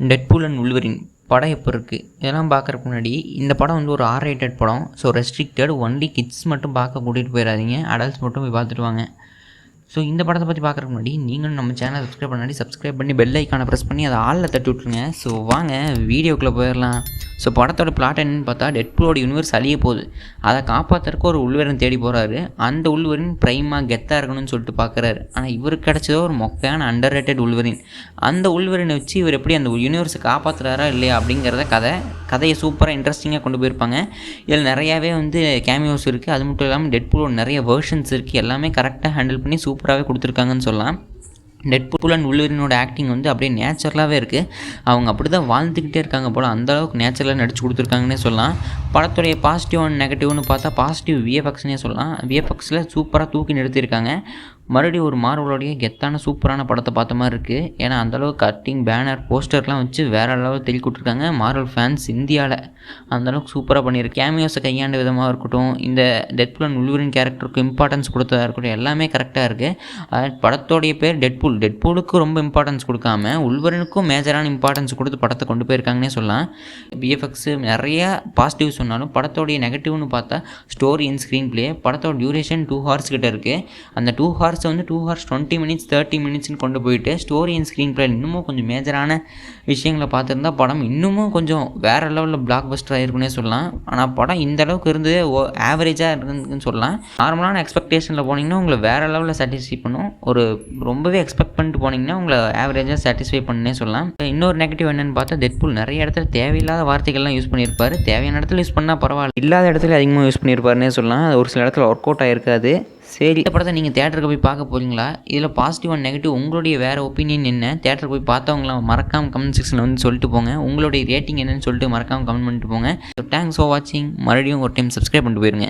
Deadpool and உல்வரின் படம் எப்போ இருக்குது இதெல்லாம் பார்க்குறதுக்கு முன்னாடி இந்த படம் வந்து ஒரு R-rated படம். ஸோ ரெஸ்ட்ரிக்டட், ஒன்லி கிட்ஸ் மட்டும் பார்க்க கூட்டிகிட்டு போயிடாதீங்க, அடல்ட்ஸ் மட்டும் போய் பார்த்துட்டு வாங்க. ஸோ இந்த படத்தை பற்றி பார்க்குறதுக்கு முன்னாடி நீங்களும் நம்ம சேனலை சப்ஸ்கிரைப் பண்ணி பெல் ஐக்கானை ப்ரெஸ் பண்ணி அதை ஆளில் தட்டி விட்ருங்க. ஸோ வாங்க வீடியோக்குள்ளே போயிடலாம். ஸோ படத்தோட பிளாட் என்னென்னு பார்த்தா, டெட்பூலோட யூனிவர்ஸ் அழிய போகுது, அதை காப்பாற்றுறதுக்கு ஒரு உல்வரின் தேடி போகிறாரு. அந்த உல்வரின் ப்ரைமாக கெத்தாக இருக்கணும்னு சொல்லிட்டு பார்க்குறாரு. ஆனால் இவருக்கு கிடச்சதோ ஒரு மொக்கையான அண்டர்-ரேட்டட் உல்வரின். அந்த உல்வரினை வச்சு இவர் எப்படி அந்த யூனிவர்ஸை காப்பாற்றுறாரா இல்லையா அப்படிங்கிறத கதையை சூப்பராக இன்ட்ரெஸ்டிங்காக கொண்டு போயிருப்பாங்க. இதில் நிறையாவே வந்து கேமியோஸ் இருக்குது. அது மட்டும் இல்லாமல் டெட்பூலோட நிறைய வெர்ஷன்ஸ் இருக்குது. எல்லாமே கரெக்டாக ஹேண்டில் பண்ணி சூப்பராகவே கொடுத்துருக்காங்கன்னு சொல்லலாம். டெட்பூல் அண்ட் உல்வரினோட ஆக்டிங் வந்து அப்படியே நேச்சுரலாகவே இருக்குது. அவங்க அப்படி தான் வாழ்ந்துக்கிட்டே இருக்காங்க போல், அந்தளவுக்கு நேச்சுரலாக நடிச்சு கொடுத்துருக்காங்கன்னே சொல்லலாம். படத்துடைய பாசிட்டிவ் அண்ட் நெகட்டிவ்னு பார்த்தா, பாசிட்டிவ் விஎஃப்எக்ஸ்னே சொல்லலாம். விஎஃப்எக்ஸில் சூப்பராக தூக்கி நிறுத்தியிருக்காங்க. மறுபடியும் ஒரு மார்வலோடைய கெத்தான சூப்பரான படத்தை பார்த்த மாதிரி இருக்குது. ஏன்னா அந்தளவுக்கு கட்டிங், பேனர், போஸ்டர்லாம் வச்சு வேறு லெவலில் தெளி கொடுத்துருக்காங்க. மார்வல் ஃபேன்ஸ் இந்தியாவில் அந்தளவுக்கு சூப்பராக பண்ணியிருக்கு. கேமியோஸை கையாண்ட விதமாக இருக்கட்டும், இந்த டெட்பூல் அண்ட் உல்வரின் கேரக்டருக்கு இம்பார்ட்டன்ஸ் கொடுத்ததாக இருக்கட்டும், எல்லாமே கரெக்டாக இருக்குது. படத்தோடைய பேர் டெட்பூலுக்கு ரொம்ப இம்பார்ட்டன்ஸ் கொடுக்காம உல்வரினுக்கும் மேஜரான இம்பார்ட்டன்ஸ் கொடுத்து படத்தை கொண்டு போயிருக்காங்கன்னே சொல்லலாம். விஎஃப்எக்ஸ் நிறையா பாசிட்டிவ் சொன்னாலும், படத்தோடைய நெகட்டிவ்னு பார்த்தா ஸ்டோரி அண்ட் ஸ்க்ரீன் பிளே. படத்தோட டியூரேஷன் 2 hours கிட்ட இருக்குது. அந்த 2 hours வந்து 2 hours 20 minutes 30 minutesன்னு கொண்டு போயிட்டு ஸ்டோரி அண்ட் ஸ்க்ரீன் பிளே இன்னமும் கொஞ்சம் மேஜரான விஷயங்களை பார்த்துருந்தா படம் இன்னமும் கொஞ்சம் வேறு லெவலில் பிளாக் பஸ்டர் ஆகிருக்குன்னே சொல்லலாம். ஆனால் படம் இந்த அளவுக்கு இருந்து ஆவரேஜாக இருக்குன்னு சொல்லலாம். நார்மலான எக்ஸ்பெக்டேஷனில் போனீங்கன்னா உங்களை வேறு லெவலில் சாட்டிஸ்ஃபை பண்ணும். ஒரு ரொம்பவே எக்ஸ்பெக்ட் பண்ணிட்டு போனீங்கன்னா உங்களை ஆவரேஜாக சாட்டிஸ்ஃபை பண்ணே சொல்லலாம். இன்னொரு நெகட்டிவ் என்னென்னு பார்த்தா, டெட்பூல் நிறைய இடத்துல தேவையில்லாத வார்த்தைகள்லாம் யூஸ் பண்ணியிருப்பார். தேவையான இடத்துல யூஸ் பண்ணால் பரவாயில்ல, இல்லாத இடத்துல அதிகமாக யூஸ் பண்ணியிருப்பாருன்னே சொல்லலாம். அது ஒரு சில இடத்துல ஒர்க் அவுட் ஆகிருக்காது. சரி, இந்த படத்தை நீங்கள் தேட்டருக்கு போய் பார்க்க போகிறீங்களா? இதில் பாசிட்டிவ் அண்ட் நெகட்டிவ் உங்களுடைய வேறு ஒப்பீனியன் என்ன? தேட்டருக்கு போய் பார்த்தவங்களாம் மறக்காமல் கமெண்ட் செக்ஷனில் வந்து சொல்லிட்டு போங்க. உங்களுடைய ரேட்டிங் என்னன்னு சொல்லிட்டு மறக்காமல் கமெண்ட் பண்ணிட்டு போங்க. ஸோ தேங்க்ஸ் ஃபார் வாட்சிங். மறுபடியும் ஒரு டைம் சப்ஸ்கிரைப் பண்ணிட்டு போயிருங்க.